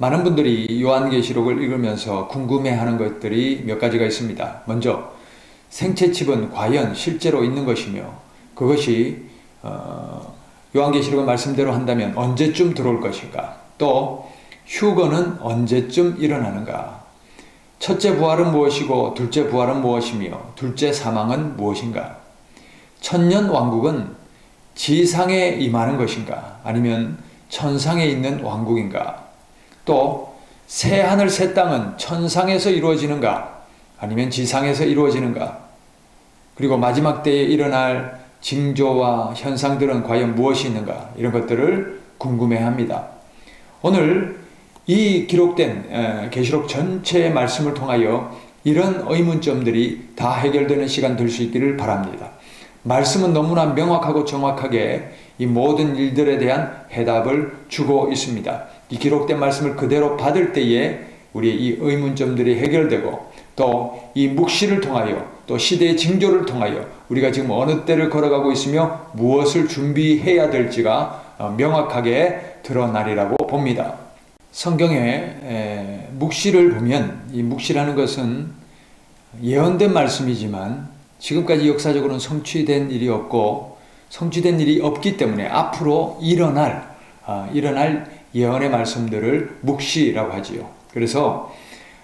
많은 분들이 요한계시록을 읽으면서 궁금해하는 것들이 몇 가지가 있습니다. 먼저 생채칩은 과연 실제로 있는 것이며 그것이 요한계시록의 말씀대로 한다면 언제쯤 들어올 것인가? 또 휴거는 언제쯤 일어나는가? 첫째 부활은 무엇이고 둘째 부활은 무엇이며 둘째 사망은 무엇인가? 천년 왕국은 지상에 임하는 것인가? 아니면 천상에 있는 왕국인가? 또 새하늘 새 땅은 천상에서 이루어지는가? 아니면 지상에서 이루어지는가? 그리고 마지막 때에 일어날 징조와 현상들은 과연 무엇이 있는가? 이런 것들을 궁금해합니다. 오늘 이 기록된 계시록 전체의 말씀을 통하여 이런 의문점들이 다 해결되는 시간 될 수 있기를 바랍니다. 말씀은 너무나 명확하고 정확하게 이 모든 일들에 대한 해답을 주고 있습니다. 이 기록된 말씀을 그대로 받을 때에 우리의 이 의문점들이 해결되고 또 이 묵시를 통하여 또 시대의 징조를 통하여 우리가 지금 어느 때를 걸어가고 있으며 무엇을 준비해야 될지가 명확하게 드러나리라고 봅니다. 성경의 묵시를 보면 이 묵시라는 것은 예언된 말씀이지만 지금까지 역사적으로는 성취된 일이 없고 성취된 일이 없기 때문에 앞으로 일어날 예언의 말씀들을 묵시라고 하지요. 그래서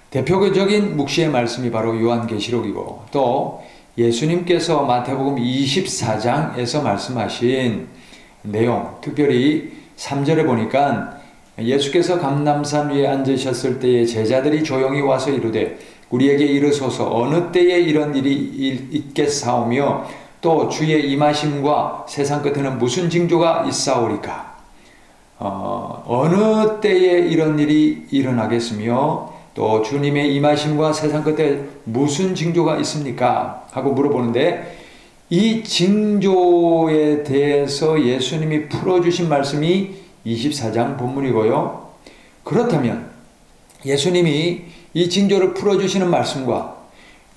대표적인 묵시의 말씀이 바로 요한계시록이고 또 예수님께서 마태복음 24장에서 말씀하신 내용, 특별히 3절에 보니까 예수께서 감람산 위에 앉으셨을 때에 제자들이 조용히 와서 이르되 우리에게 이르소서 어느 때에 이런 일이 있겠사오며 또 주의 임하심과 세상 끝에는 무슨 징조가 있사오리까? 어느 때에 이런 일이 일어나겠으며 또 주님의 임하심과 세상 끝에 무슨 징조가 있습니까? 하고 물어보는데 이 징조에 대해서 예수님이 풀어주신 말씀이 24장 본문이고요. 그렇다면 예수님이 이 징조를 풀어주시는 말씀과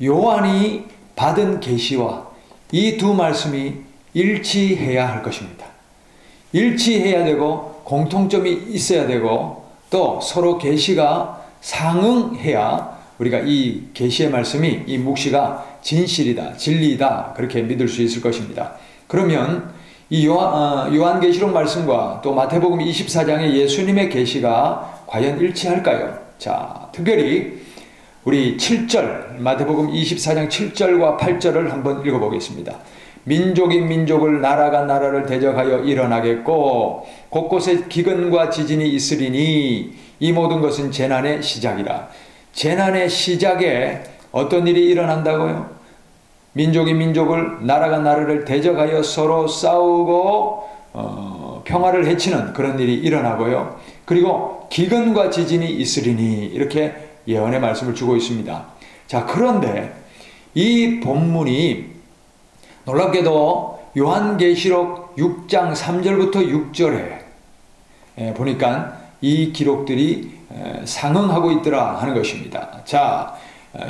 요한이 받은 계시와 이 두 말씀이 일치해야 할 것입니다. 일치해야 되고 공통점이 있어야 되고 또 서로 계시가 상응해야 우리가 이 계시의 말씀이 이 묵시가 진실이다, 진리다 그렇게 믿을 수 있을 것입니다. 그러면 이 요한계시록 말씀과 또 마태복음 24장의 예수님의 계시가 과연 일치할까요? 자, 특별히 우리 7절 마태복음 24장 7절과 8절을 한번 읽어보겠습니다. 민족이 민족을 나라가 나라를 대적하여 일어나겠고 곳곳에 기근과 지진이 있으리니 이 모든 것은 재난의 시작이라. 재난의 시작에 어떤 일이 일어난다고요? 민족이 민족을 나라가 나라를 대적하여 서로 싸우고 평화를 해치는 그런 일이 일어나고요. 그리고 기근과 지진이 있으리니 이렇게 예언의 말씀을 주고 있습니다. 자, 그런데 이 본문이 놀랍게도 요한계시록 6장 3절부터 6절에 보니까 이 기록들이 상응하고 있더라 하는 것입니다. 자,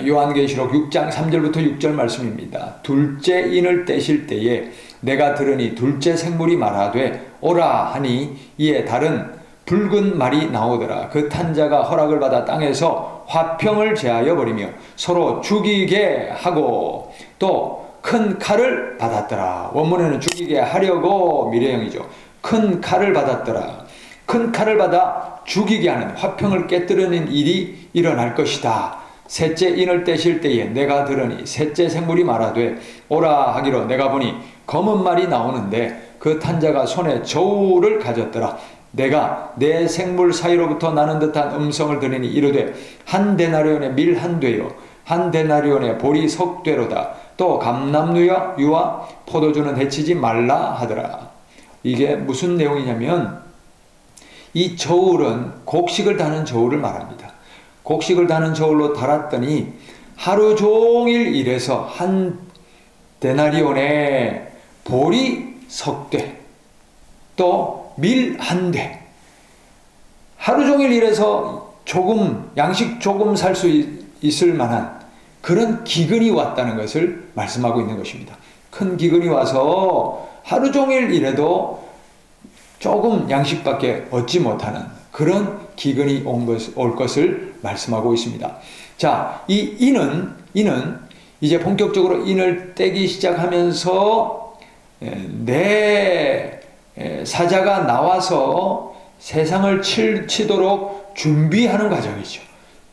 요한계시록 6장 3절부터 6절 말씀입니다. 둘째 인을 떼실 때에 내가 들으니 둘째 생물이 말하되 오라 하니 이에 다른 붉은 말이 나오더라. 그 탄자가 허락을 받아 땅에서 화평을 제하여 버리며 서로 죽이게 하고 또 큰 칼을 받았더라. 원문에는 죽이게 하려고 미래형이죠. 큰 칼을 받았더라. 큰 칼을 받아 죽이게 하는 화평을 깨뜨리는 일이 일어날 것이다. 셋째 인을 떼실 때에 내가 들으니 셋째 생물이 말하되 오라 하기로 내가 보니 검은 말이 나오는데 그 탄자가 손에 저울을 가졌더라. 내가 내 생물 사이로부터 나는 듯한 음성을 들으니 이르되 한 데나리온의 밀 한 되요 한 데나리온의 보리 석 되로다. 또 감람유와 포도주는 해치지 말라 하더라. 이게 무슨 내용이냐면 이 저울은 곡식을 다는 저울을 말합니다. 곡식을 다는 저울로 달았더니 하루 종일 일해서 한 데나리온에 보리 석 대, 또 밀 한 대. 하루 종일 일해서 양식 조금 살 수 있을 만한 그런 기근이 왔다는 것을 말씀하고 있는 것입니다. 큰 기근이 와서 하루 종일 일해도 조금 양식밖에 얻지 못하는 그런 기근이 올 것을 말씀하고 있습니다. 자, 이 인은 이제 본격적으로 인을 떼기 시작하면서 내 사자가 나와서 세상을 치도록 준비하는 과정이죠.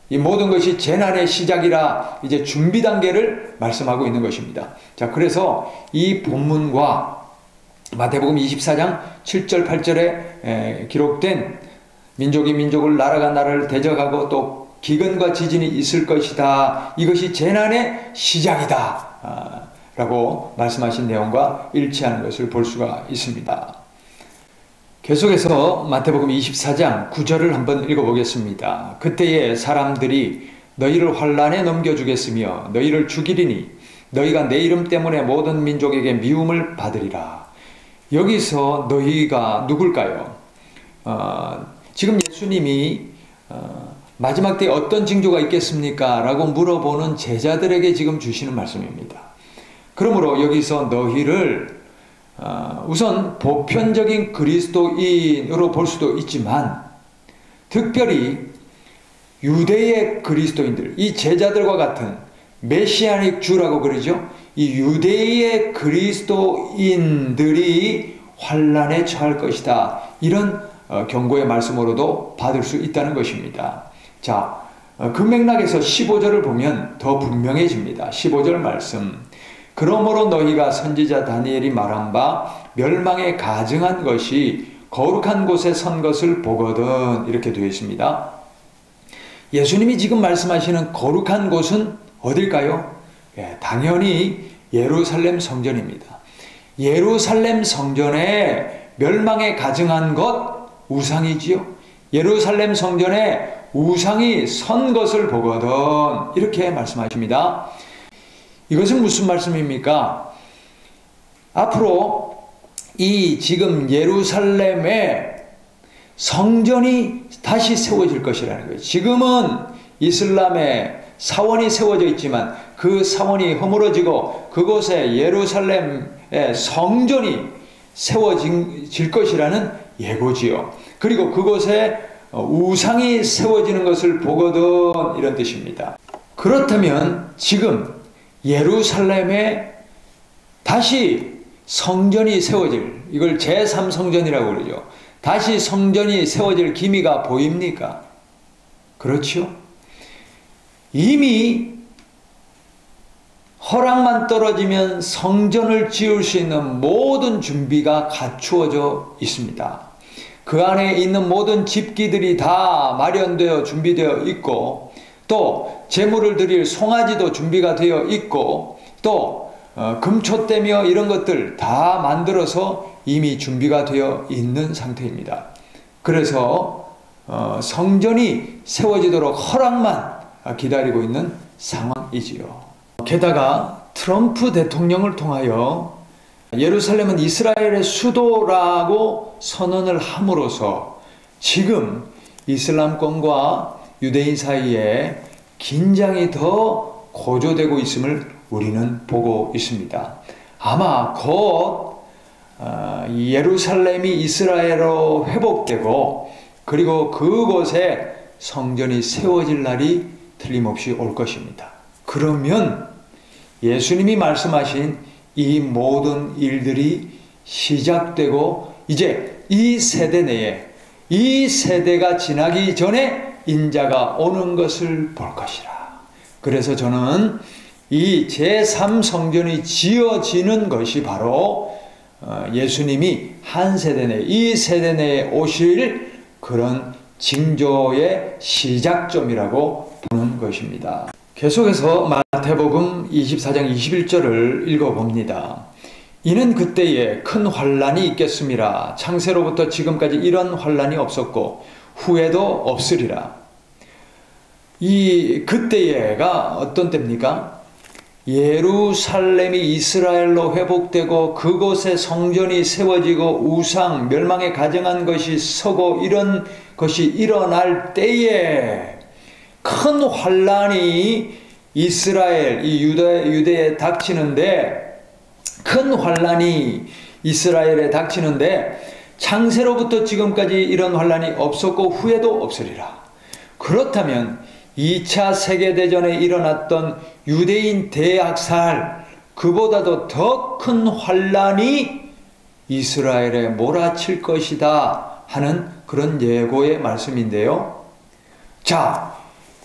이 모든 것이 재난의 시작이라 이제 준비 단계를 말씀하고 있는 것입니다. 자, 그래서 이 본문과 마태복음 24장 7절 8절에 기록된 민족이 민족을 나라가 나라를 대적하고 또 기근과 지진이 있을 것이다. 이것이 재난의 시작이다. 라고 말씀하신 내용과 일치하는 것을 볼 수가 있습니다. 계속해서 마태복음 24장 9절을 한번 읽어보겠습니다. 그때에 사람들이 너희를 환난에 넘겨주겠으며 너희를 죽이리니 너희가 내 이름 때문에 모든 민족에게 미움을 받으리라. 여기서 너희가 누굴까요? 지금 예수님이 마지막 때에 어떤 징조가 있겠습니까? 라고 물어보는 제자들에게 지금 주시는 말씀입니다. 그러므로 여기서 너희를 우선 보편적인 그리스도인으로 볼 수도 있지만 특별히 유대의 그리스도인들, 이 제자들과 같은 메시아닉 주라고 그러죠. 이 유대의 그리스도인들이 환난에 처할 것이다. 이런 경고의 말씀으로도 받을 수 있다는 것입니다. 자, 그 맥락에서 15절을 보면 더 분명해집니다. 15절 말씀. 그러므로 너희가 선지자 다니엘이 말한 바 멸망에 가증한 것이 거룩한 곳에 선 것을 보거든. 이렇게 되어 있습니다. 예수님이 지금 말씀하시는 거룩한 곳은 어딜까요? 당연히 예루살렘 성전입니다. 예루살렘 성전에 멸망에 가증한 것 우상이지요. 예루살렘 성전에 우상이 선 것을 보거든. 이렇게 말씀하십니다. 이것은 무슨 말씀입니까? 앞으로 이 지금 예루살렘에 성전이 다시 세워질 것이라는 거예요. 지금은 이슬람의 사원이 세워져 있지만 그 사원이 허물어지고 그곳에 예루살렘의 성전이 세워질 것이라는 예고지요. 그리고 그곳에 우상이 세워지는 것을 보거든. 이런 뜻입니다. 그렇다면 지금 예루살렘에 다시 성전이 세워질, 이걸 제3성전이라고 그러죠. 다시 성전이 세워질 기미가 보입니까? 그렇죠? 이미 허락만 떨어지면 성전을 지을 수 있는 모든 준비가 갖추어져 있습니다. 그 안에 있는 모든 집기들이 다 마련되어 준비되어 있고 또 제물을 드릴 송아지도 준비가 되어 있고 또 금초대며 이런 것들 다 만들어서 이미 준비가 되어 있는 상태입니다. 그래서 성전이 세워지도록 허락만 기다리고 있는 상황이지요. 게다가 트럼프 대통령을 통하여 예루살렘은 이스라엘의 수도라고 선언을 함으로써 지금 이슬람권과 유대인 사이에 긴장이 더 고조되고 있음을 우리는 보고 있습니다. 아마 곧 예루살렘이 이스라엘로 회복되고 그리고 그곳에 성전이 세워질 날이 틀림없이 올 것입니다. 그러면 예수님이 말씀하신 이 모든 일들이 시작되고 이제 이 세대 내에 이 세대가 지나기 전에 인자가 오는 것을 볼 것이라. 그래서 저는 이 제3성전이 지어지는 것이 바로 예수님이 한 세대 내, 이 세대 내에 오실 그런 징조의 시작점이라고 보는 것입니다. 계속해서 마태복음 24장 21절을 읽어봅니다. 이는 그때에 큰 환난이 있겠음이라. 창세로부터 지금까지 이런 환난이 없었고 후에도 없으리라. 이 그때에가 어떤 때입니까? 예루살렘이 이스라엘로 회복되고 그곳에 성전이 세워지고 우상, 멸망에 가증한 것이 서고 이런 것이 일어날 때에 큰 환난이 이스라엘, 이 유대에 닥치는데 큰 환난이 이스라엘에 닥치는데 창세로부터 지금까지 이런 환란이 없었고 후에도 없으리라. 그렇다면 2차 세계대전에 일어났던 유대인 대학살, 그보다도 더 큰 환란이 이스라엘에 몰아칠 것이다 하는 그런 예고의 말씀인데요. 자,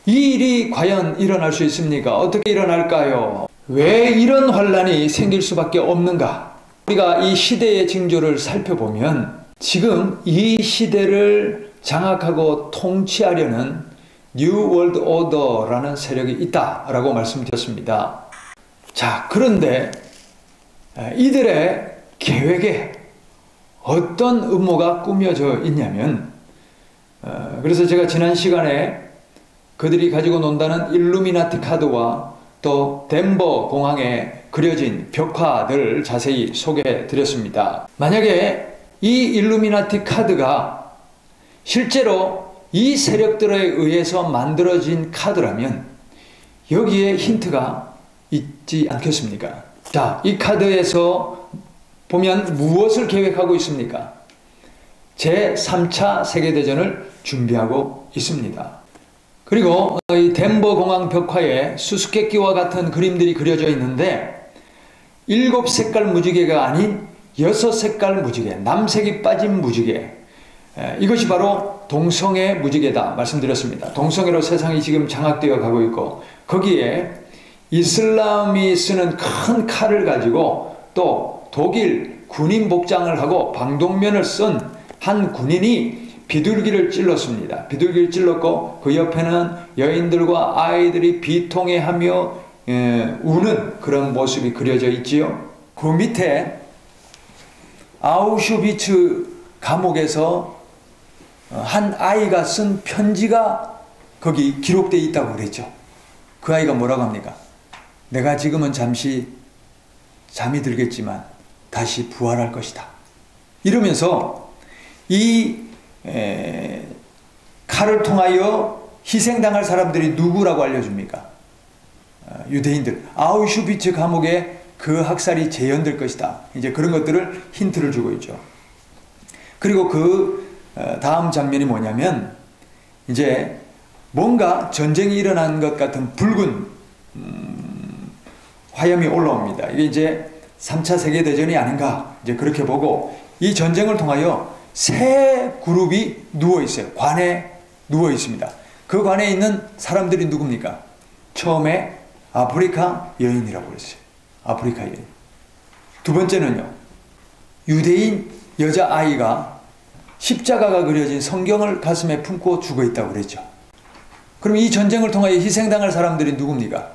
이 일이 과연 일어날 수 있습니까? 어떻게 일어날까요? 왜 이런 환란이 생길 수밖에 없는가? 우리가 이 시대의 징조를 살펴보면 지금 이 시대를 장악하고 통치하려는 New World Order라는 세력이 있다라고 말씀드렸습니다. 자, 그런데 이들의 계획에 어떤 음모가 꾸며져 있냐면, 그래서 제가 지난 시간에 그들이 가지고 논다는 일루미나티 카드와 또 덴버 공항에 그려진 벽화들을 자세히 소개해 드렸습니다. 만약에 이 일루미나티 카드가 실제로 이 세력들에 의해서 만들어진 카드라면 여기에 힌트가 있지 않겠습니까? 자, 이 카드에서 보면 무엇을 계획하고 있습니까? 제3차 세계대전을 준비하고 있습니다. 그리고 이 덴버 공항 벽화에 수수께끼와 같은 그림들이 그려져 있는데 7색깔 무지개가 아닌 6색깔 무지개, 남색이 빠진 무지개, 이것이 바로 동성애 무지개다 말씀드렸습니다. 동성애로 세상이 지금 장악되어 가고 있고 거기에 이슬람이 쓰는 큰 칼을 가지고 또 독일 군인 복장을 하고 방독면을 쓴 한 군인이 비둘기를 찔렀습니다. 비둘기를 찔렀고 그 옆에는 여인들과 아이들이 비통해하며 우는 그런 모습이 그려져 있지요. 그 밑에 아우슈비츠 감옥에서 한 아이가 쓴 편지가 거기 기록되어 있다고 그랬죠. 그 아이가 뭐라고 합니까? 내가 지금은 잠시 잠이 들겠지만 다시 부활할 것이다. 이러면서 이 칼을 통하여 희생당할 사람들이 누구라고 알려줍니까? 유대인들. 아우슈비츠 감옥에 그 학살이 재현될 것이다. 이제 그런 것들을 힌트를 주고 있죠. 그리고 그 다음 장면이 뭐냐면 이제 뭔가 전쟁이 일어난 것 같은 붉은 화염이 올라옵니다. 이게 이제 3차 세계대전이 아닌가 이제 그렇게 보고 이 전쟁을 통하여 세 그룹이 누워 있어요. 관에 누워 있습니다. 그 관에 있는 사람들이 누굽니까? 처음에 아프리카 여인이라고 그랬어요. 아프리카 여인. 두 번째는요. 유대인 여자아이가 십자가가 그려진 성경을 가슴에 품고 죽어 있다고 그랬죠. 그럼 이 전쟁을 통하여 희생당할 사람들이 누굽니까?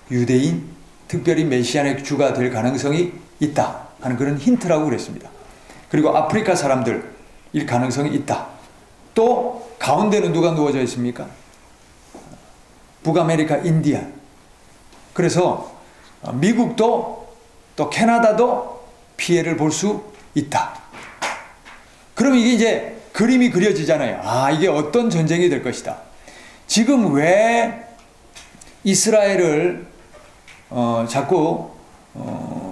유대인, 특별히 메시아의 주가 될 가능성이 있다 하는 그런 힌트라고 그랬습니다. 그리고 아프리카 사람들일 가능성이 있다. 또 가운데는 누가 누워져 있습니까? 북아메리카 인디안. 그래서 미국도 또 캐나다도 피해를 볼 수 있다. 그럼 이게 이제 그림이 그려지잖아요. 아, 이게 어떤 전쟁이 될 것이다. 지금 왜 이스라엘을 자꾸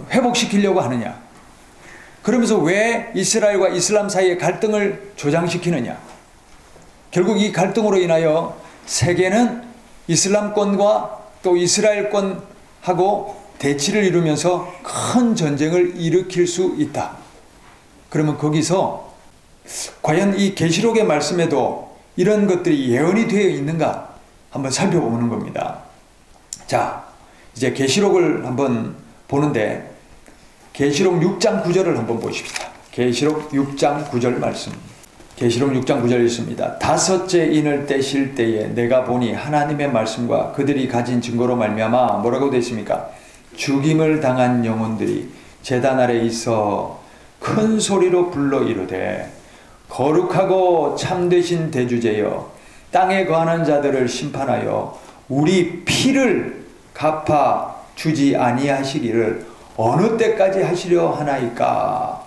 회복시키려고 하느냐. 그러면서 왜 이스라엘과 이슬람 사이의 갈등을 조장시키느냐. 결국 이 갈등으로 인하여 세계는 이슬람권과 또 이스라엘권하고 대치를 이루면서 큰 전쟁을 일으킬 수 있다. 그러면 거기서 과연 이 계시록의 말씀에도 이런 것들이 예언이 되어 있는가 한번 살펴보는 겁니다. 자, 이제 계시록을 한번 보는데 계시록 6장 9절을 한번 보십시다. 계시록 6장 9절 말씀. 계시록 6장 9절 있습니다. 다섯째 인을 떼실 때에 내가 보니 하나님의 말씀과 그들이 가진 증거로 말미암아 뭐라고 되어 있습니까? 죽임을 당한 영혼들이 제단 아래 있어 큰 소리로 불러 이르되 거룩하고 참되신 대주제여 땅에 거하는 자들을 심판하여 우리 피를 갚아 주지 아니하시기를 어느 때까지 하시려 하나이까?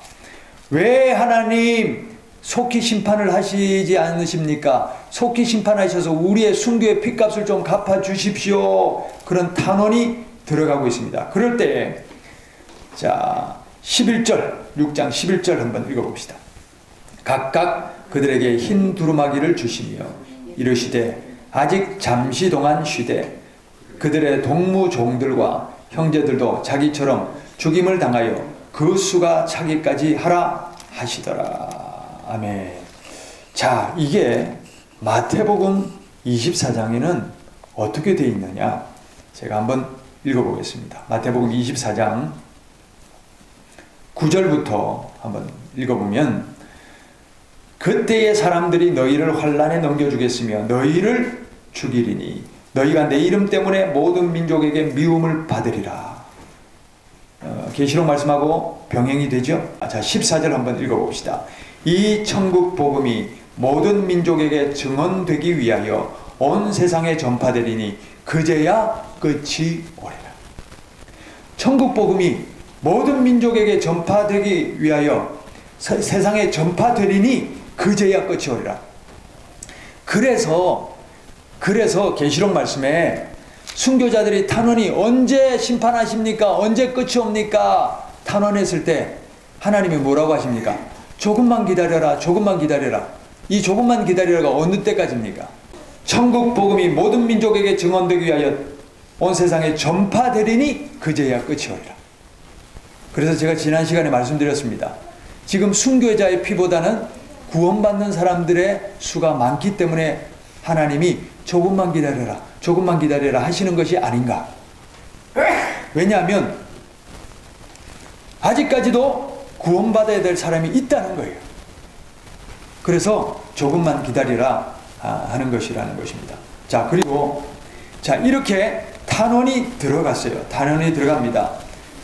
왜 하나님 속히 심판을 하시지 않으십니까? 속히 심판하셔서 우리의 순교의 핏값을 좀 갚아 주십시오. 그런 탄원이 들어가고 있습니다. 그럴 때 자 11절 6장 11절 한번 읽어봅시다. 각각 그들에게 흰 두루마기를 주시며 이르시되 아직 잠시 동안 쉬되 그들의 동무 종들과 형제들도 자기처럼 죽임을 당하여 그 수가 차기까지 하라 하시더라. 아멘. 자, 이게 마태복음 24장에는 어떻게 되어 있느냐? 제가 한번 읽어보겠습니다. 마태복음 24장 9절부터 한번 읽어보면 그때의 사람들이 너희를 환난에 넘겨주겠으며 너희를 죽이리니 너희가 내 이름 때문에 모든 민족에게 미움을 받으리라. 계시록 말씀하고 병행이 되죠? 자, 14절 한번 읽어봅시다. 이 천국 복음이 모든 민족에게 증언되기 위하여 온 세상에 전파되리니 그제야 끝이 오리라. 천국 복음이 모든 민족에게 전파되기 위하여 세상에 전파되리니 그제야 끝이 오리라. 그래서 계시록 말씀에 순교자들이 탄원이 언제 심판하십니까? 언제 끝이 옵니까? 탄원했을 때 하나님이 뭐라고 하십니까? 조금만 기다려라, 조금만 기다려라. 이 조금만 기다려라가 어느 때까지입니까? 천국 복음이 모든 민족에게 증언되기 위하여 온 세상에 전파되리니 그제야 끝이 오리라. 그래서 제가 지난 시간에 말씀드렸습니다. 지금 순교자의 피보다는 구원받는 사람들의 수가 많기 때문에 하나님이 조금만 기다려라, 조금만 기다려라 하시는 것이 아닌가. 왜냐하면 아직까지도 구원받아야 될 사람이 있다는 거예요. 그래서 조금만 기다리라 하는 것이라는 것입니다. 자, 그리고 자, 이렇게 탄원이 들어갔어요. 탄원이 들어갑니다.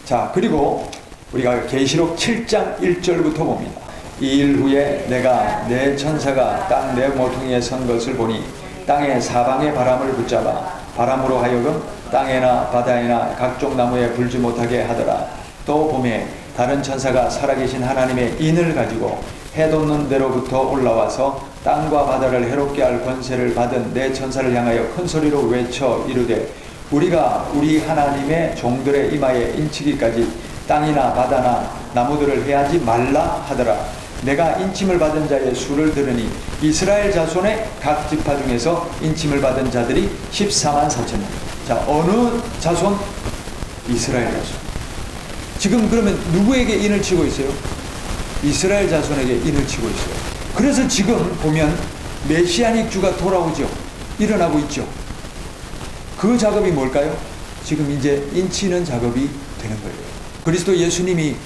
자, 그리고 우리가 계시록 7장 1절부터 봅니다. 이 일 후에 내가 내 천사가 땅 내 모퉁이에 선 것을 보니 땅의 사방의 바람을 붙잡아 바람으로 하여금 땅에나 바다에나 각종 나무에 불지 못하게 하더라. 또 봄에 다른 천사가 살아계신 하나님의 인을 가지고 해 돋는 데로부터 올라와서 땅과 바다를 해롭게 할 권세를 받은 내 천사를 향하여 큰 소리로 외쳐 이르되 우리가 우리 하나님의 종들의 이마에 인치기까지 땅이나 바다나 나무들을 해하지 말라 하더라. 내가 인침을 받은 자의 수를 들으니 이스라엘 자손의 각 지파 중에서 인침을 받은 자들이 14만 4천 명. 자, 어느 자손? 이스라엘 자손. 지금 그러면 누구에게 인을 치고 있어요? 이스라엘 자손에게 인을 치고 있어요. 그래서 지금 보면 메시아닉 주가 돌아오죠. 일어나고 있죠. 그 작업이 뭘까요? 지금 이제 인치는 작업이 되는 거예요. 그리스도 예수님이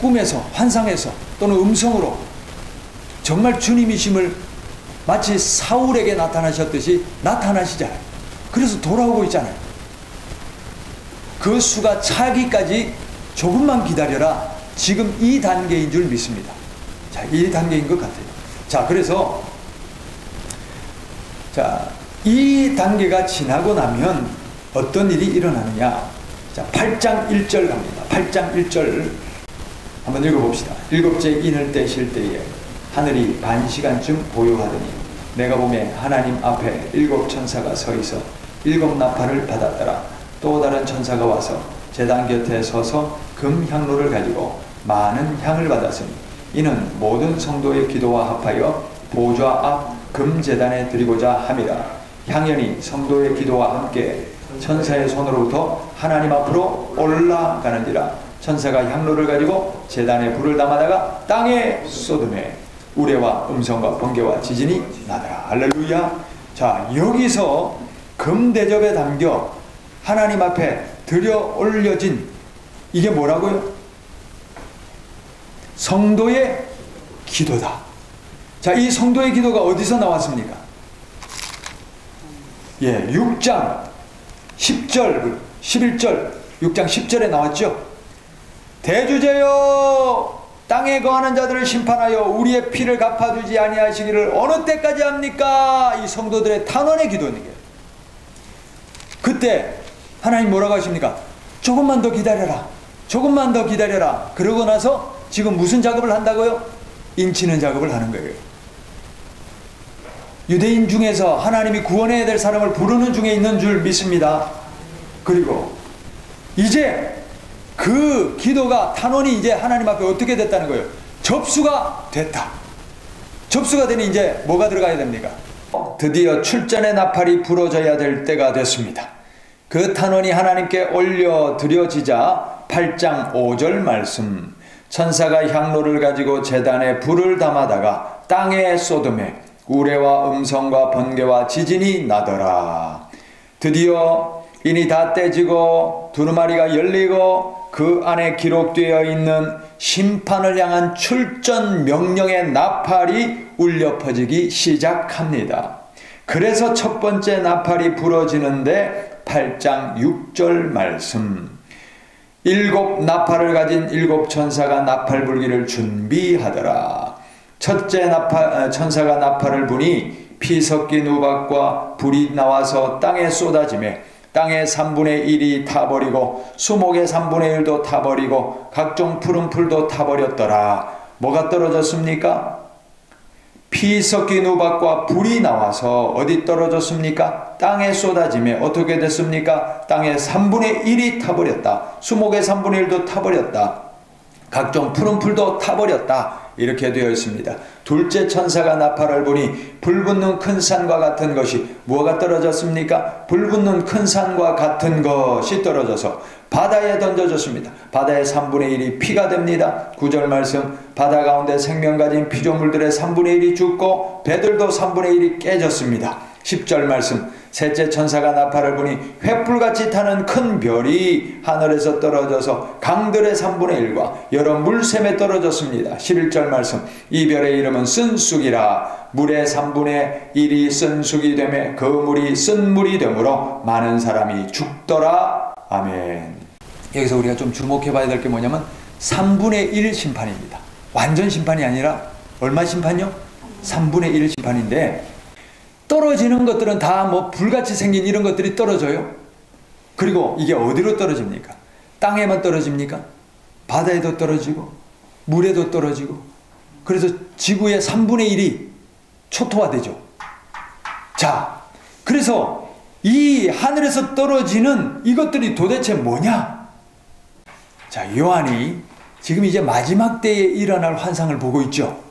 꿈에서, 환상에서 또는 음성으로 정말 주님이심을 마치 사울에게 나타나셨듯이 나타나시잖아요. 그래서 돌아오고 있잖아요. 그 수가 차기까지 조금만 기다려라. 지금 이 단계인 줄 믿습니다. 자, 이 단계인 것 같아요. 자, 그래서 자, 이 단계가 지나고 나면 어떤 일이 일어나느냐. 자, 8장 1절 갑니다. 8장 1절 한번 읽어봅시다. 일곱째 인을 떼실 때에 하늘이 반시간쯤 고요하더니 내가 보매 하나님 앞에 일곱 천사가 서 있어 일곱 나팔을 받았더라. 또 다른 천사가 와서 제단 곁에 서서 금 향로를 가지고 많은 향을 받았으니 이는 모든 성도의 기도와 합하여 보좌 앞 금 제단에 드리고자 함이라. 향연이 성도의 기도와 함께 천사의 손으로부터 하나님 앞으로 올라가는지라. 천사가 향로를 가지고 제단에 불을 담아다가 땅에 쏟음에 우레와 음성과 번개와 지진이 나더라. 할렐루야. 자, 여기서 금대접에 담겨 하나님 앞에 들여 올려진 이게 뭐라고요? 성도의 기도다. 자, 이 성도의 기도가 어디서 나왔습니까? 예, 6장 10절, 11절, 6장 10절에 나왔죠? 대주제여 땅에 거하는 자들을 심판하여 우리의 피를 갚아주지 아니하시기를 어느 때까지 합니까? 이 성도들의 탄원의 기도는 게. 그때 하나님 뭐라고 하십니까? 조금만 더 기다려라. 조금만 더 기다려라. 그러고 나서 지금 무슨 작업을 한다고요? 인치는 작업을 하는 거예요. 유대인 중에서 하나님이 구원해야 될 사람을 부르는 중에 있는 줄 믿습니다. 그리고 이제 그 기도가 탄원이 이제 하나님 앞에 어떻게 됐다는 거예요? 접수가 됐다. 접수가 되니 이제 뭐가 들어가야 됩니까? 드디어 출전의 나팔이 부러져야 될 때가 됐습니다. 그 탄원이 하나님께 올려드려지자 8장 5절 말씀, 천사가 향로를 가지고 제단에 불을 담아다가 땅에 쏟음에 우레와 음성과 번개와 지진이 나더라. 드디어 이니 다 떼지고 두루마리가 열리고 그 안에 기록되어 있는 심판을 향한 출전 명령의 나팔이 울려 퍼지기 시작합니다. 그래서 첫 번째 나팔이 부러지는데 8장 6절 말씀, 일곱 나팔을 가진 일곱 천사가 나팔 불기를 준비하더라. 첫째 천사가 나팔을 부니 피 섞인 우박과 불이 나와서 땅에 쏟아지매 땅의 3분의 1이 타버리고 수목의 3분의 1도 타버리고 각종 푸른 풀도 타버렸더라. 뭐가 떨어졌습니까? 피 섞인 우박과 불이 나와서 어디 떨어졌습니까? 땅에 쏟아지며 어떻게 됐습니까? 땅의 3분의 1이 타버렸다. 수목의 3분의 1도 타버렸다. 각종 푸른 풀도 타버렸다. 이렇게 되어 있습니다. 둘째 천사가 나팔을 부니 불붙는 큰 산과 같은 것이 뭐가 떨어졌습니까? 불붙는 큰 산과 같은 것이 떨어져서 바다에 던져졌습니다. 바다의 3분의 1이 피가 됩니다. 9절 말씀, 바다 가운데 생명 가진 피조물들의 3분의 1이 죽고 배들도 3분의 1이 깨졌습니다. 10절 말씀, 셋째 천사가 나팔을 부니 횃불같이 타는 큰 별이 하늘에서 떨어져서 강들의 3분의 1과 여러 물샘에 떨어졌습니다. 11절 말씀, 이 별의 이름은 쓴쑥이라. 물의 3분의 1이 쓴쑥이 되매 그 물이 쓴 물이 되므로 많은 사람이 죽더라. 아멘. 여기서 우리가 좀 주목해 봐야 될 게 뭐냐면 3분의 1 심판입니다. 완전 심판이 아니라 얼마 심판이요? 3분의 1 심판인데, 떨어지는 것들은 다 뭐 불같이 생긴 이런 것들이 떨어져요. 그리고 이게 어디로 떨어집니까? 땅에만 떨어집니까? 바다에도 떨어지고 물에도 떨어지고, 그래서 지구의 3분의 1이 초토화되죠. 자, 그래서 이 하늘에서 떨어지는 이것들이 도대체 뭐냐? 자, 요한이 지금 이제 마지막 때에 일어날 환상을 보고 있죠.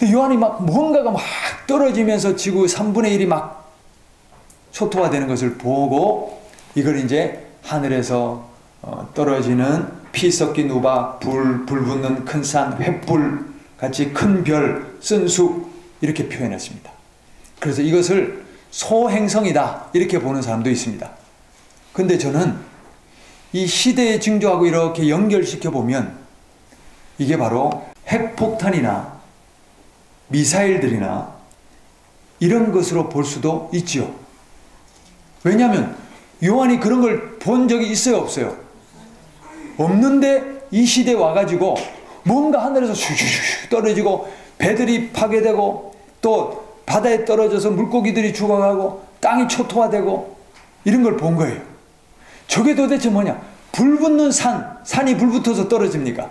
요한이 막 뭔가가 막 떨어지면서 지구 3분의 1이 막 초토화되는 것을 보고, 이걸 이제 하늘에서 떨어지는 피 섞인 우박, 불 붙는 큰 산, 횃불 같이 큰 별, 쓴쑥 이렇게 표현했습니다. 그래서 이것을 소행성이다 이렇게 보는 사람도 있습니다. 근데 저는 이 시대의 징조하고 이렇게 연결시켜 보면 이게 바로 핵폭탄이나 미사일들이나 이런 것으로 볼 수도 있죠. 왜냐하면 요한이 그런 걸 본 적이 있어요, 없어요? 없는데 이 시대에 와가지고 뭔가 하늘에서 슈슈슈 떨어지고 배들이 파괴되고 또 바다에 떨어져서 물고기들이 죽어가고 땅이 초토화되고 이런 걸 본 거예요. 저게 도대체 뭐냐? 불 붙는 산이 불 붙어서 떨어집니까?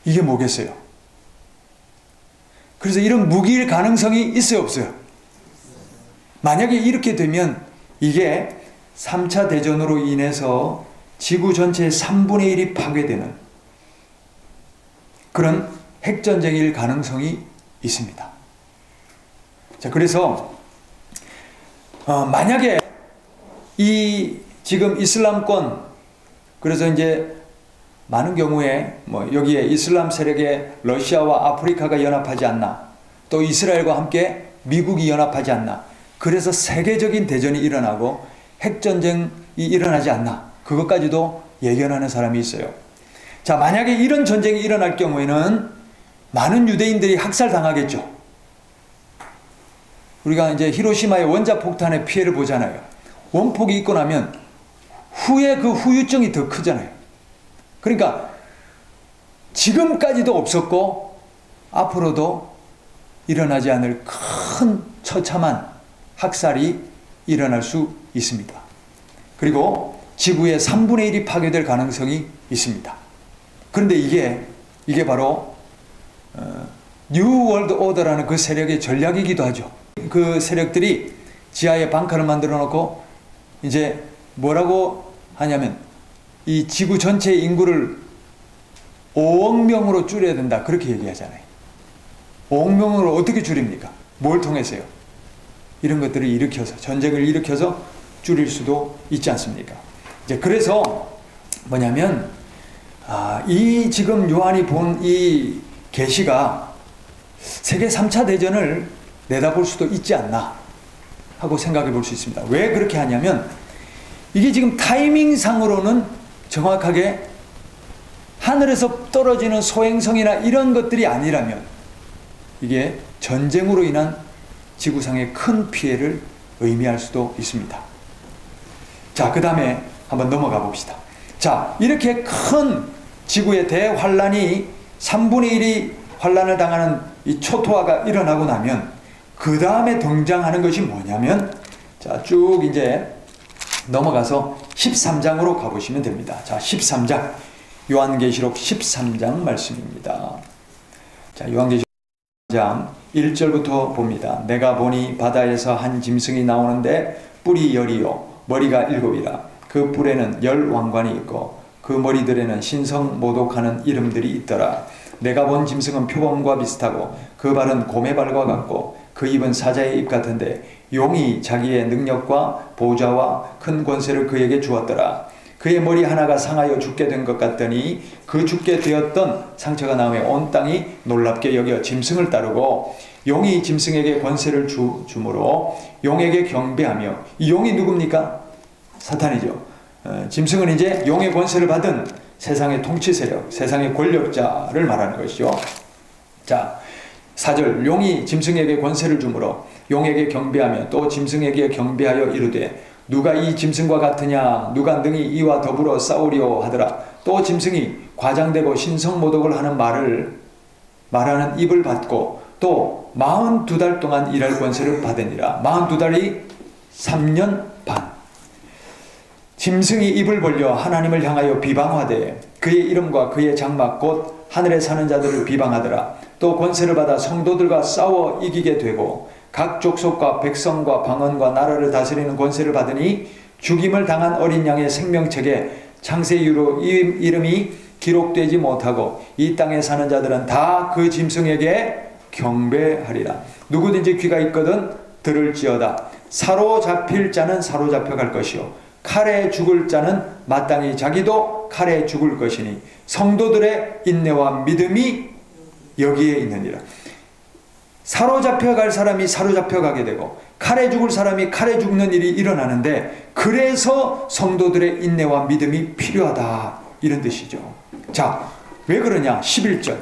이게 뭐겠어요? 그래서 이런 무기일 가능성이 있어요, 없어요? 만약에 이렇게 되면 이게 3차 대전으로 인해서 지구 전체의 3분의 1이 파괴되는 그런 핵전쟁일 가능성이 있습니다. 자, 그래서 만약에 이 지금 이슬람권, 그래서 이제 많은 경우에 뭐 여기에 이슬람 세력에 러시아와 아프리카가 연합하지 않나, 또 이스라엘과 함께 미국이 연합하지 않나, 그래서 세계적인 대전이 일어나고 핵전쟁이 일어나지 않나, 그것까지도 예견하는 사람이 있어요. 자, 만약에 이런 전쟁이 일어날 경우에는 많은 유대인들이 학살당하겠죠. 우리가 이제 히로시마의 원자폭탄의 피해를 보잖아요. 원폭이 있고 나면 후에 그 후유증이 더 크잖아요. 그러니까 지금까지도 없었고 앞으로도 일어나지 않을 큰 처참한 학살이 일어날 수 있습니다. 그리고 지구의 3분의 1이 파괴될 가능성이 있습니다. 그런데 이게 바로 뉴 월드 오더라는 그 세력의 전략이기도 하죠. 그 세력들이 지하에 벙커를 만들어 놓고 이제 뭐라고 하냐면 이 지구 전체의 인구를 5억 명으로 줄여야 된다. 그렇게 얘기하잖아요. 5억 명으로 어떻게 줄입니까? 뭘 통해서요? 이런 것들을 일으켜서, 전쟁을 일으켜서 줄일 수도 있지 않습니까? 이제 그래서 뭐냐면, 이 지금 요한이 본 이 계시가 세계 3차 대전을 내다볼 수도 있지 않나 하고 생각해 볼 수 있습니다. 왜 그렇게 하냐면, 이게 지금 타이밍상으로는 정확하게 하늘에서 떨어지는 소행성이나 이런 것들이 아니라면 이게 전쟁으로 인한 지구상의 큰 피해를 의미할 수도 있습니다. 자, 그 다음에 한번 넘어가 봅시다. 자, 이렇게 큰 지구의 대환란이 3분의 1이 환란을 당하는 이 초토화가 일어나고 나면 그 다음에 등장하는 것이 뭐냐면, 자, 쭉 이제 넘어가서 13장으로 가보시면 됩니다. 자, 13장. 요한계시록 13장 말씀입니다. 자, 요한계시록 13장 1절부터 봅니다. 내가 보니 바다에서 한 짐승이 나오는데 뿔이 열이요 머리가 7이라. 그 뿔에는 10왕관이 있고 그 머리들에는 신성모독하는 이름들이 있더라. 내가 본 짐승은 표범과 비슷하고 그 발은 곰의 발과 같고 그 입은 사자의 입 같은데 용이 자기의 능력과 보좌와 큰 권세를 그에게 주었더라. 그의 머리 하나가 상하여 죽게 된 것 같더니 그 죽게 되었던 상처가 나오며 온 땅이 놀랍게 여겨 짐승을 따르고 용이 짐승에게 권세를 주므로 용에게 경배하며, 이 용이 누굽니까? 사탄이죠. 짐승은 이제 용의 권세를 받은 세상의 통치 세력, 세상의 권력자를 말하는 것이죠. 자, 4절. 용이 짐승에게 권세를 주므로 용에게 경배하며 또 짐승에게 경배하여 이르되 누가 이 짐승과 같으냐? 누가 능히 이와 더불어 싸우려 하더라. 또 짐승이 과장되고 신성모독을 하는 말하는 입을 받고 또 42달 동안 일할 권세를 받으니라. 42달이 3년 반. 짐승이 입을 벌려 하나님을 향하여 비방하되 그의 이름과 그의 장막 곧 하늘에 사는 자들을 비방하더라. 또 권세를 받아 성도들과 싸워 이기게 되고 각 족속과 백성과 방언과 나라를 다스리는 권세를 받으니 죽임을 당한 어린 양의 생명책에 창세유로 이름이 기록되지 못하고 이 땅에 사는 자들은 다 그 짐승에게 경배하리라. 누구든지 귀가 있거든 들을지어다. 사로잡힐 자는 사로잡혀갈 것이요 칼에 죽을 자는 마땅히 자기도 칼에 죽을 것이니 성도들의 인내와 믿음이 여기에 있느니라. 사로잡혀갈 사람이 사로잡혀가게 되고 칼에 죽을 사람이 칼에 죽는 일이 일어나는데, 그래서 성도들의 인내와 믿음이 필요하다, 이런 뜻이죠. 자, 왜 그러냐? 11절.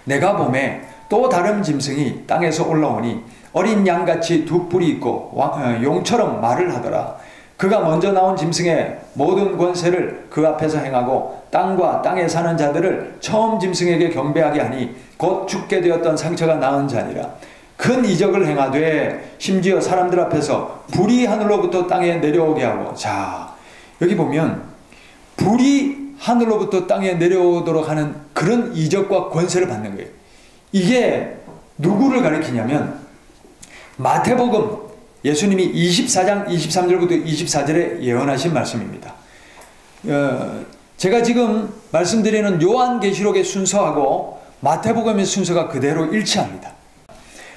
내가 보매 또 다른 짐승이 땅에서 올라오니 어린 양같이 두 뿔이 있고 용처럼 말을 하더라. 그가 먼저 나온 짐승의 모든 권세를 그 앞에서 행하고 땅과 땅에 사는 자들을 처음 짐승에게 경배하게 하니 곧 죽게 되었던 상처가 나은 자니라. 큰 이적을 행하되 심지어 사람들 앞에서 불이 하늘로부터 땅에 내려오게 하고, 자, 여기 보면 불이 하늘로부터 땅에 내려오도록 하는 그런 이적과 권세를 받는 거예요. 이게 누구를 가리키냐면 마태복음, 예수님이 24장 23절부터 24절에 예언하신 말씀입니다. 제가 지금 말씀드리는 요한계시록의 순서하고 마태복음의 순서가 그대로 일치합니다.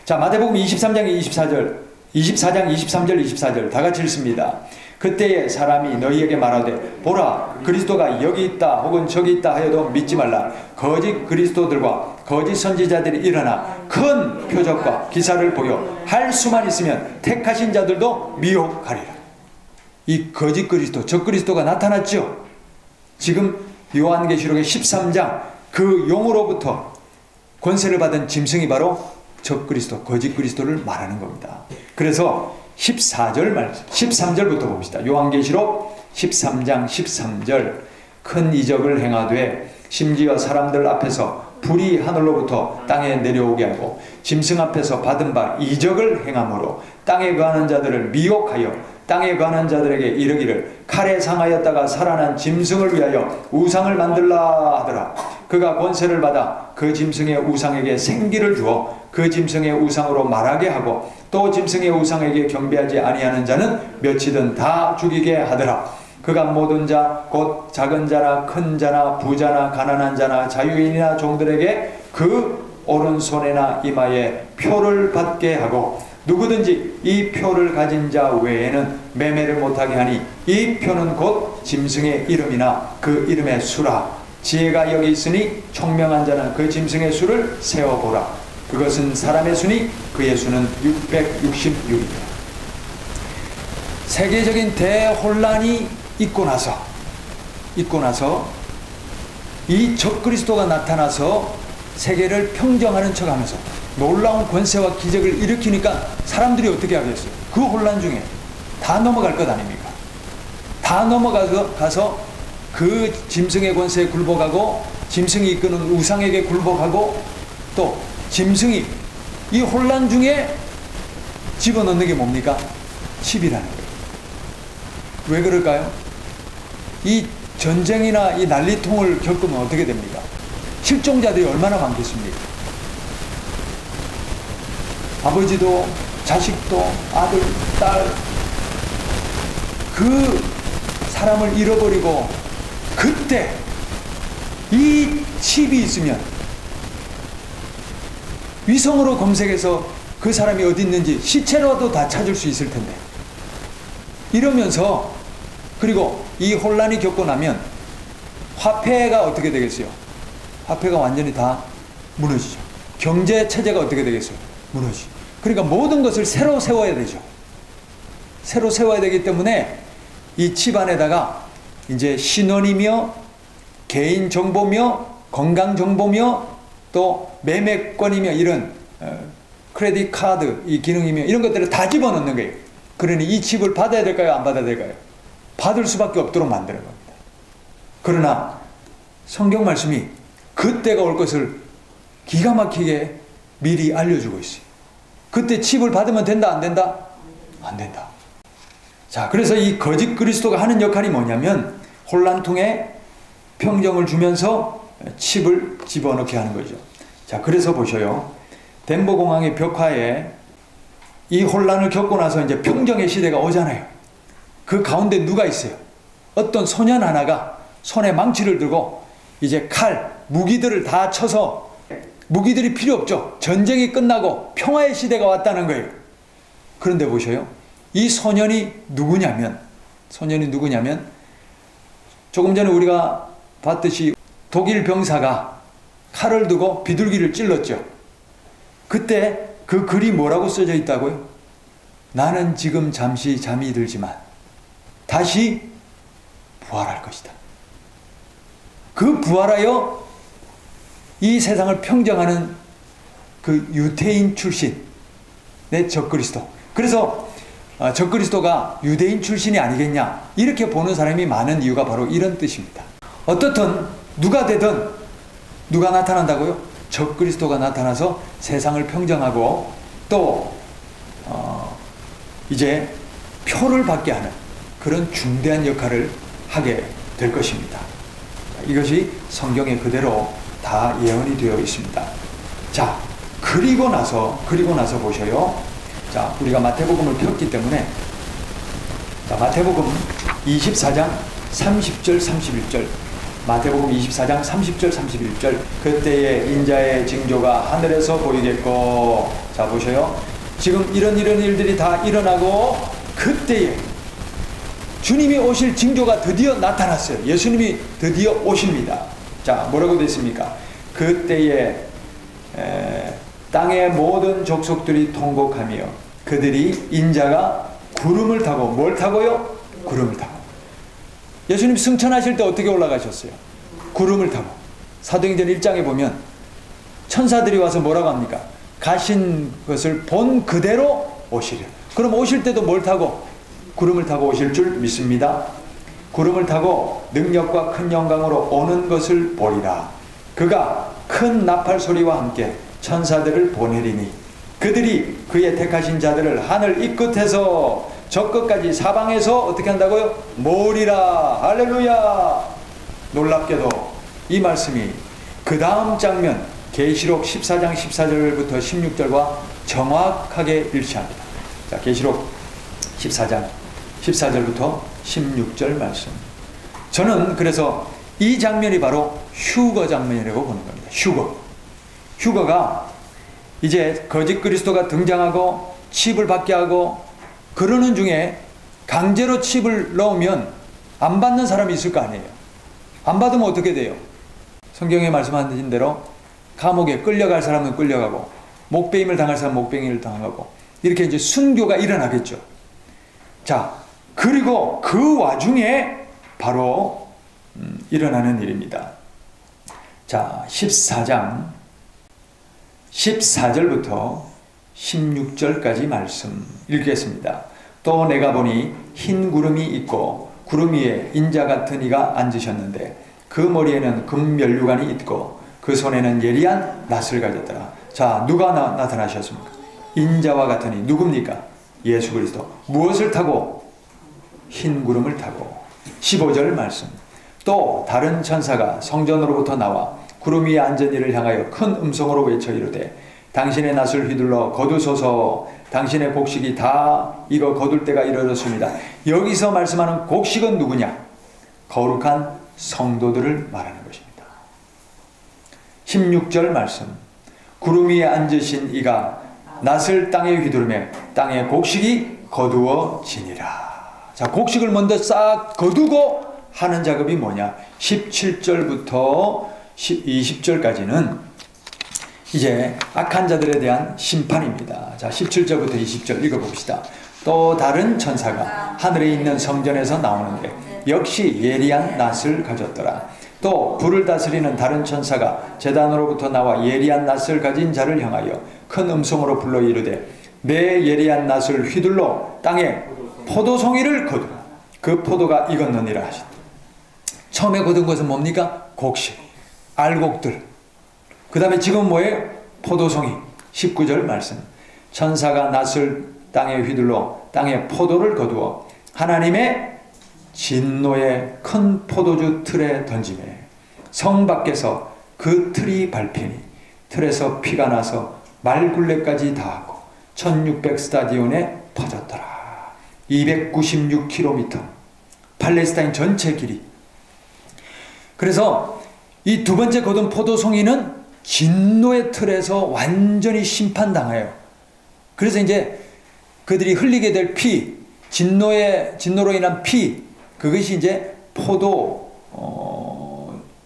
자, 마태복음 23장 24절, 24장 23절 24절 다 같이 읽습니다. 그때에 사람이 너희에게 말하되 보라 그리스도가 여기 있다 혹은 저기 있다 하여도 믿지 말라. 거짓 그리스도들과 거짓 선지자들이 일어나 큰 표적과 기사를 보여 할 수만 있으면 택하신 자들도 미혹하리라. 이 거짓 그리스도, 적그리스도가 나타났죠. 지금 요한계시록의 13장 그 용으로부터 권세를 받은 짐승이 바로 적그리스도, 거짓 그리스도를 말하는 겁니다. 그래서 13절부터 봅시다. 요한계시록 13장 13절. 큰 이적을 행하되 심지어 사람들 앞에서 불이 하늘로부터 땅에 내려오게 하고 짐승 앞에서 받은 바 이적을 행함으로 땅에 거하는 자들을 미혹하여 땅에 거하는 자들에게 이르기를 칼에 상하였다가 살아난 짐승을 위하여 우상을 만들라 하더라. 그가 권세를 받아 그 짐승의 우상에게 생기를 주어 그 짐승의 우상으로 말하게 하고 또 짐승의 우상에게 경배하지 아니하는 자는 몇이든 다 죽이게 하더라. 그가 모든 자 곧 작은 자나 큰 자나 부자나 가난한 자나 자유인이나 종들에게 그 오른손에나 이마에 표를 받게 하고 누구든지 이 표를 가진 자 외에는 매매를 못하게 하니 이 표는 곧 짐승의 이름이나 그 이름의 수라. 지혜가 여기 있으니 총명한 자는 그 짐승의 수를 세어보라. 그것은 사람의 수니 그의 수는 666이다. 세계적인 대혼란이 있고 나서 이 적그리스도가 나타나서 세계를 평정하는 척하면서 놀라운 권세와 기적을 일으키니까 사람들이 어떻게 하겠어요? 그 혼란 중에 다 넘어갈 것 아닙니까? 다 넘어가서 그 짐승의 권세에 굴복하고 짐승이 이끄는 우상에게 굴복하고 또 짐승이 이 혼란 중에 집어넣는 게 뭡니까? 칩이라는 거예요. 왜 그럴까요? 이 전쟁이나 이 난리통을 겪으면 어떻게 됩니까? 실종자들이 얼마나 많겠습니까? 아버지도 자식도 아들, 딸 그 사람을 잃어버리고 그때 이 칩이 있으면 위성으로 검색해서 그 사람이 어디 있는지 시체로도 다 찾을 수 있을 텐데 이러면서 그리고 이 혼란이 겪고 나면 화폐가 어떻게 되겠어요? 화폐가 완전히 다 무너지죠. 경제 체제가 어떻게 되겠어요? 무너지죠. 그러니까 모든 것을 새로 세워야 되죠. 새로 세워야 되기 때문에 이 칩 안에다가 이제 신원이며 개인 정보며 건강 정보며 또 매매권이며 이런 크레딧 카드 이 기능이며 이런 것들을 다 집어넣는 거예요. 그러니 이 칩을 받아야 될까요? 안 받아야 될까요? 받을 수밖에 없도록 만드는 겁니다. 그러나 성경 말씀이 그때가 올 것을 기가 막히게 미리 알려주고 있어요. 그때 칩을 받으면 된다, 안 된다? 안 된다. 자, 그래서 이 거짓 그리스도가 하는 역할이 뭐냐면 혼란통에 평정을 주면서 칩을 집어넣게 하는 거죠. 자, 그래서 보셔요. 덴버공항의 벽화에 이 혼란을 겪고 나서 이제 평정의 시대가 오잖아요. 그 가운데 누가 있어요? 어떤 소년 하나가 손에 망치를 들고 이제 칼, 무기들을 다 쳐서 무기들이 필요 없죠. 전쟁이 끝나고 평화의 시대가 왔다는 거예요. 그런데 보셔요. 이 소년이 누구냐면 조금 전에 우리가 봤듯이 독일 병사가 칼을 두고 비둘기를 찔렀죠. 그때 그 글이 뭐라고 써져 있다고요? 나는 지금 잠시 잠이 들지만 다시 부활할 것이다. 그 부활하여 이 세상을 평정하는 그 유대인 출신의 적그리스도. 그래서 적그리스도가 유대인 출신이 아니겠냐 이렇게 보는 사람이 많은 이유가 바로 이런 뜻입니다. 어떻든 누가 되든 누가 나타난다고요? 적그리스도가 나타나서 세상을 평정하고 또 이제 표를 받게 하는 그런 중대한 역할을 하게 될 것입니다. 이것이 성경에 그대로 다 예언이 되어 있습니다. 자, 그리고 나서 보셔요. 자, 우리가 마태복음을 폈기 때문에 자, 마태복음 24장 30절 31절 마태복음 24장 30절 31절 그때의 인자의 징조가 하늘에서 보이겠고 자, 보셔요. 지금 이런 일들이 다 일어나고 그때에 주님이 오실 징조가 드디어 나타났어요. 예수님이 드디어 오십니다. 자, 뭐라고 되어 있습니까? 그때에 땅의 모든 족속들이 통곡하며 그들이 인자가 구름을 타고 뭘 타고요? 구름을 타고. 예수님 승천하실 때 어떻게 올라가셨어요? 구름을 타고. 사도행전 1장에 보면 천사들이 와서 뭐라고 합니까? 가신 것을 본 그대로 오시려. 그럼 오실 때도 뭘 타고? 구름을 타고 오실 줄 믿습니다. 구름을 타고 능력과 큰 영광으로 오는 것을 보리라. 그가 큰 나팔 소리와 함께 천사들을 보내리니 그들이 그의 택하신 자들을 하늘 이 끝에서 저 끝까지 사방에서 어떻게 한다고요? 모으리라. 할렐루야. 놀랍게도 이 말씀이 그 다음 장면 계시록 14장 14절부터 16절과 정확하게 일치합니다. 자, 계시록 14장 14절부터 16절 말씀. 저는 그래서 이 장면이 바로 휴거 장면이라고 보는 겁니다. 휴거가 이제 거짓 그리스도가 등장하고 칩을 받게 하고 그러는 중에 강제로 칩을 넣으면 안 받는 사람이 있을 거 아니에요. 안 받으면 어떻게 돼요? 성경에 말씀하신 대로 감옥에 끌려갈 사람은 끌려가고 목베임을 당할 사람은 목베임을 당하고 이렇게 이제 순교가 일어나겠죠. 자, 그리고 그 와중에 바로 일어나는 일입니다. 자, 14장 14절부터 16절까지 말씀 읽겠습니다. 또 내가 보니 흰 구름이 있고 구름 위에 인자 같은 이가 앉으셨는데 그 머리에는 금면류관이 있고 그 손에는 예리한 낫을 가졌더라. 자, 누가 나타나셨습니까? 인자와 같은 이 누굽니까? 예수 그리스도. 무엇을 타고? 흰 구름을 타고. 15절 말씀. 또 다른 천사가 성전으로부터 나와 구름 위에 앉은 이를 향하여 큰 음성으로 외쳐 이르되 당신의 낫을 휘둘러 거두소서. 당신의 곡식이 다 이거 거둘 때가 이르렀습니다. 여기서 말씀하는 곡식은 누구냐? 거룩한 성도들을 말하는 것입니다. 16절 말씀. 구름 위에 앉으신 이가 낫을 땅에 휘두르매 땅의 곡식이 거두어지니라. 자, 곡식을 먼저 싹 거두고 하는 작업이 뭐냐? 17절부터 20절까지는 이제 악한 자들에 대한 심판입니다. 자, 17절부터 20절 읽어봅시다. 또 다른 천사가 하늘에 있는 성전에서 나오는데 역시 예리한 낫을 가졌더라. 또 불을 다스리는 다른 천사가 제단으로부터 나와 예리한 낫을 가진 자를 향하여 큰 음성으로 불러 이르되 내 예리한 낫을 휘둘러 땅에 포도송이를 거두라. 그 포도가 익었느니라 하시다. 처음에 거둔 것은 뭡니까? 곡식, 알곡들. 그 다음에 지금 뭐예요? 포도송이. 19절 말씀. 천사가 낫을 땅에 휘둘러 땅에 포도를 거두어 하나님의 진노의 큰 포도주 틀에 던지매 성 밖에서 그 틀이 밟히니 틀에서 피가 나서 말굴레까지 닿았고 1600 스타디온에 퍼졌더라. 296km 팔레스타인 전체 길이. 그래서 이 두 번째 거둔 포도송이는 진노의 틀에서 완전히 심판당해요. 그래서 이제 그들이 흘리게 될 피, 진노로 인한 피, 그것이 이제 포도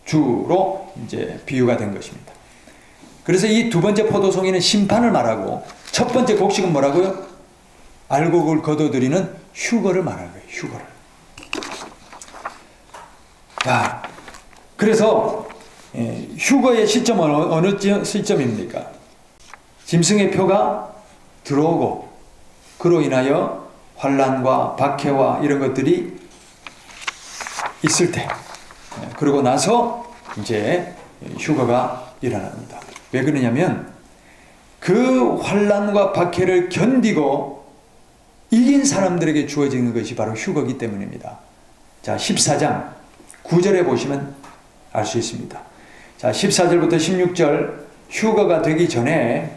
주로 이제 비유가 된 것입니다. 그래서 이 두 번째 포도송이는 심판을 말하고 첫 번째 곡식은 뭐라고요? 알곡을 거둬들이는 휴거를 말하는 거예요. 휴거를. 자, 그래서 휴거의 시점은 어느 시점입니까? 짐승의 표가 들어오고 그로 인하여 환난과 박해와 이런 것들이 있을 때, 그러고 나서 이제 휴거가 일어납니다. 왜 그러냐면 그 환난과 박해를 견디고 이긴 사람들에게 주어지는 것이 바로 휴거이기 때문입니다. 자, 14장 9절에 보시면 알 수 있습니다. 자, 14절부터 16절 휴거가 되기 전에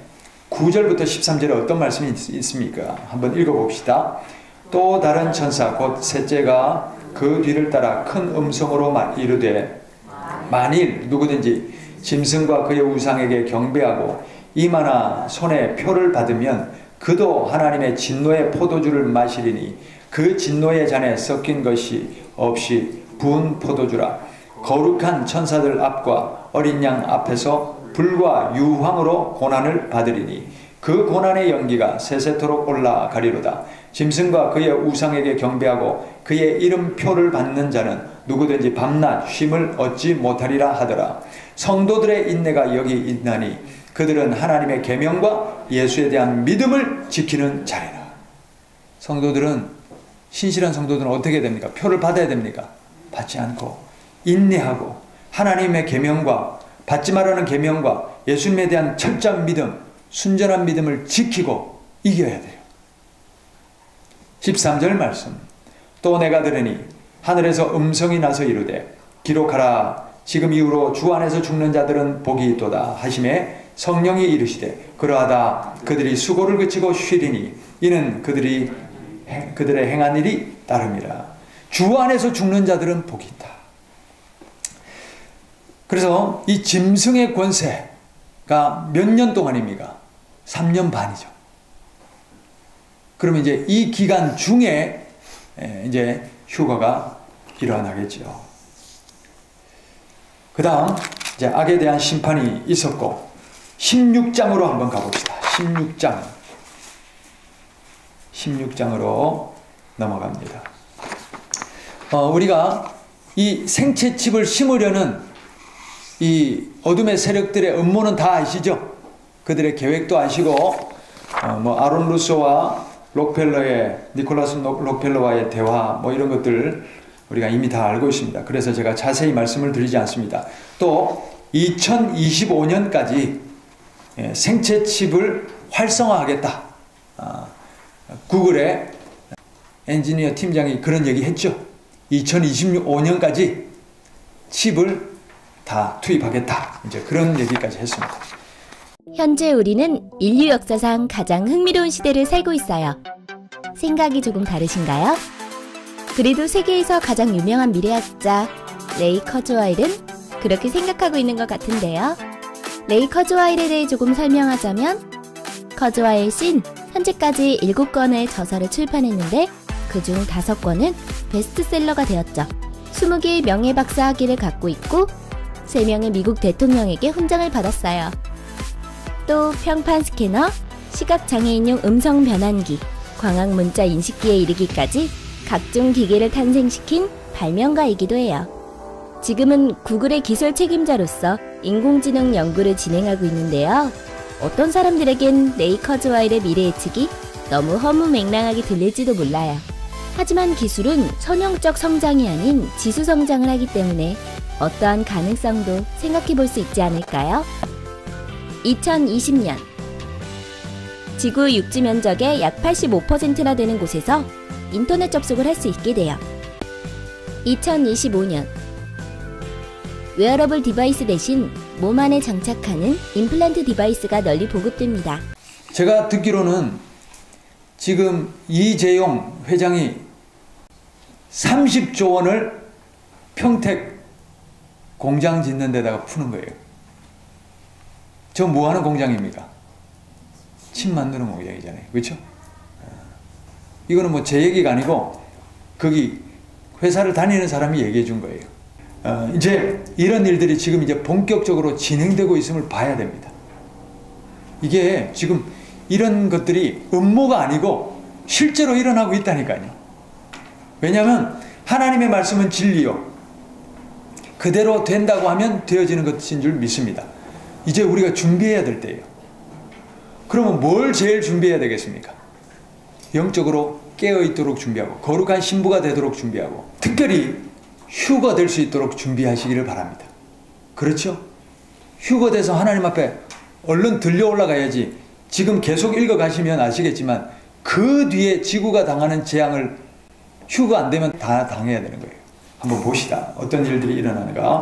9절부터 13절에 어떤 말씀이 있습니까? 한번 읽어봅시다. 또 다른 천사 곧 셋째가 그 뒤를 따라 큰 음성으로 이르되 만일 누구든지 짐승과 그의 우상에게 경배하고 이마나 손에 표를 받으면 그도 하나님의 진노의 포도주를 마시리니 그 진노의 잔에 섞인 것이 없이 부은 포도주라. 거룩한 천사들 앞과 어린 양 앞에서 불과 유황으로 고난을 받으리니 그 고난의 연기가 세세토록 올라가리로다. 짐승과 그의 우상에게 경배하고 그의 이름표를 받는 자는 누구든지 밤낮 쉼을 얻지 못하리라 하더라. 성도들의 인내가 여기 있나니 그들은 하나님의 계명과 예수에 대한 믿음을 지키는 자리라. 성도들은, 신실한 성도들은 어떻게 됩니까? 표를 받아야 됩니까? 받지 않고 인내하고 하나님의 계명과 받지 말라는 계명과 예수님에 대한 철저한 믿음, 순전한 믿음을 지키고 이겨야 돼요. 13절 말씀. 또 내가 들으니 하늘에서 음성이 나서 이르되 기록하라. 지금 이후로 주 안에서 죽는 자들은 복이 있도다 하심에 성령이 이르시되 그러하다 그들이 수고를 그치고 쉬리니 이는 그들의 행한 일이 따름이라. 주 안에서 죽는 자들은 복이 있다. 그래서 이 짐승의 권세가 몇 년 동안입니까? 3년 반이죠. 그러면 이제 이 기간 중에 이제 휴거가 일어나겠죠. 그 다음 이제 악에 대한 심판이 있었고 16장으로 한번 가봅시다. 16장으로 넘어갑니다. 우리가 이 생채칩을 심으려는 이 어둠의 세력들의 음모는 다 아시죠? 그들의 계획도 아시고 아론 루소와 니콜라스 록펠러와의 대화 이런 것들 우리가 이미 다 알고 있습니다. 그래서 제가 자세히 말씀을 드리지 않습니다. 또 2025년까지 생채칩을 활성화하겠다. 구글의 엔지니어 팀장이 그런 얘기 했죠. 2025년까지 칩을 다 투입하겠다. 이제 그런 얘기까지 했습니다. 현재 우리는 인류 역사상 가장 흥미로운 시대를 살고 있어요. 생각이 조금 다르신가요? 그래도 세계에서 가장 유명한 미래학자 레이 커즈와일은 그렇게 생각하고 있는 것 같은데요. 레이 커즈와일에 대해 조금 설명하자면 커즈와일 씨는 현재까지 7권의 저서를 출판했는데 그중 5권은 베스트셀러가 되었죠. 20개의 명예박사 학위를 갖고 있고 3명의 미국 대통령에게 훈장을 받았어요. 또 평판 스캐너, 시각장애인용 음성 변환기, 광학문자 인식기에 이르기까지 각종 기계를 탄생시킨 발명가이기도 해요. 지금은 구글의 기술 책임자로서 인공지능 연구를 진행하고 있는데요. 어떤 사람들에겐 레이 커즈와일의 미래 예측이 너무 허무맹랑하게 들릴지도 몰라요. 하지만 기술은 선형적 성장이 아닌 지수 성장을 하기 때문에 어떠한 가능성도 생각해 볼 수 있지 않을까요? 2020년 지구 육지 면적의 약 85%나 되는 곳에서 인터넷 접속을 할 수 있게 돼요. 2025년 웨어러블 디바이스 대신 몸 안에 장착하는 임플란트 디바이스가 널리 보급됩니다. 제가 듣기로는 지금 이재용 회장이 30조 원을 평택 공장 짓는 데다가 푸는 거예요. 저 뭐 하는 공장입니까? 칩 만드는 공장이잖아요. 그렇죠? 이거는 뭐 제 얘기가 아니고 거기 회사를 다니는 사람이 얘기해 준 거예요. 이제 이런 일들이 지금 이제 본격적으로 진행되고 있음을 봐야 됩니다. 이게 지금 이런 것들이 음모가 아니고 실제로 일어나고 있다니까요. 왜냐하면 하나님의 말씀은 진리요. 그대로 된다고 하면 되어지는 것인 줄 믿습니다. 이제 우리가 준비해야 될 때예요. 그러면 뭘 제일 준비해야 되겠습니까? 영적으로 깨어있도록 준비하고 거룩한 신부가 되도록 준비하고 특별히 휴거될 수 있도록 준비하시기를 바랍니다. 그렇죠? 휴거돼서 하나님 앞에 얼른 들려 올라가야지. 지금 계속 읽어가시면 아시겠지만 그 뒤에 지구가 당하는 재앙을 휴거 안 되면 다 당해야 되는 거예요. 한번 봅시다. 어떤 일들이 일어나는가.